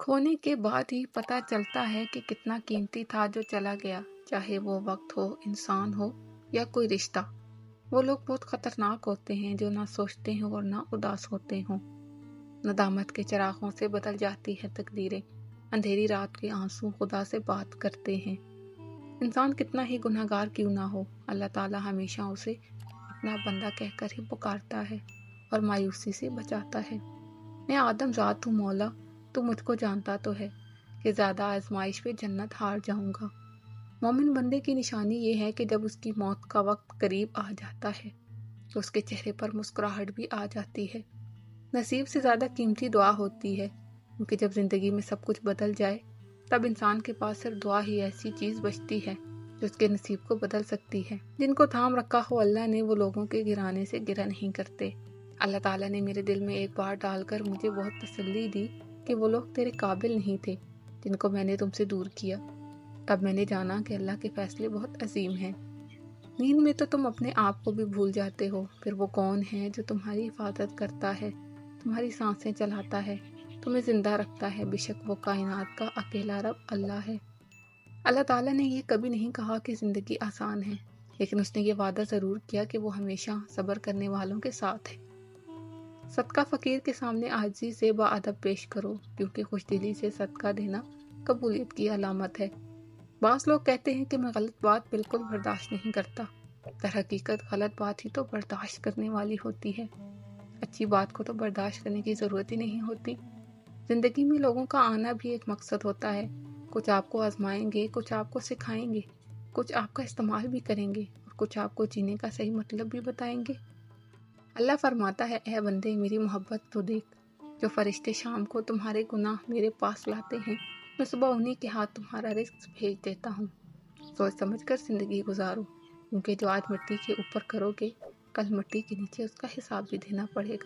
खोने के बाद ही पता चलता है कि कितना कीमती था जो चला गया, चाहे वो वक्त हो, इंसान हो या कोई रिश्ता। वो लोग बहुत खतरनाक होते हैं जो ना सोचते हैं और ना उदास होते हों। नदामत के चिरागों से बदल जाती है तकदीरें, अंधेरी रात के आंसू खुदा से बात करते हैं। इंसान कितना ही गुनहगार क्यों ना हो, अल्लाह ताला हमेशा उसे अपना बंदा कहकर ही पुकारता है और मायूसी से बचाता है। मैं आदम ज़ात हूँ मौला, तू मुझको जानता तो है कि ज़्यादा आजमाइश पे जन्नत हार जाऊंगा। मोमिन बंदे की निशानी ये है कि जब उसकी मौत का वक्त करीब आ जाता है तो उसके चेहरे पर मुस्कुराहट भी आ जाती है। नसीब से ज़्यादा कीमती दुआ होती है, क्योंकि जब ज़िंदगी में सब कुछ बदल जाए तब इंसान के पास सिर्फ दुआ ही ऐसी चीज़ बचती है जो उसके नसीब को बदल सकती है। जिनको थाम रखा हो अल्लाह ने, वो लोगों के गिराने से गिरा नहीं करते। अल्लाह ताला ने मेरे दिल में एक बार डालकर मुझे बहुत तसल्ली दी कि वो लोग तेरे काबिल नहीं थे जिनको मैंने तुमसे दूर किया। तब मैंने जाना कि अल्लाह के फैसले बहुत अजीम हैं। नींद में तो तुम अपने आप को भी भूल जाते हो, फिर वो कौन है जो तुम्हारी हिफाजत करता है, तुम्हारी सांसें चलाता है, तुम्हें जिंदा रखता है। बेशक वो कायनात का अकेला रब अल्लाह है। अल्लाह ताला ने ये कभी नहीं कहा कि ज़िंदगी आसान है, लेकिन उसने ये वादा ज़रूर किया कि वो हमेशा सब्र करने वालों के साथ है। सदका फ़कीर के सामने आजिज़ी से बाअदब पेश करो, क्योंकि खुशदिली से सदका देना कबूलियत की अलामत है। बाज़ लोग कहते हैं कि मैं गलत बात बिल्कुल बर्दाश्त नहीं करता। दर हकीकत गलत बात ही तो बर्दाश्त करने वाली होती है। अच्छी बात को तो बर्दाश्त करने की ज़रूरत ही नहीं होती। ज़िंदगी में लोगों का आना भी एक मकसद होता है। कुछ आपको आजमाएंगे, कुछ आपको सिखाएंगे, कुछ आपका इस्तेमाल भी करेंगे और कुछ आपको जीने का सही मतलब भी बताएंगे। अल्लाह फरमाता है, ए बंदे मेरी मोहब्बत तो देख, जो फरिश्ते शाम को तुम्हारे गुनाह मेरे पास लाते हैं, मैं सुबह उन्हीं के हाथ तुम्हारा रिस्क भेज देता हूँ। सोच समझ कर जिंदगी गुजारो, क्योंकि जो आज मिट्टी के ऊपर करोगे कल मिट्टी के नीचे उसका हिसाब भी देना पड़ेगा।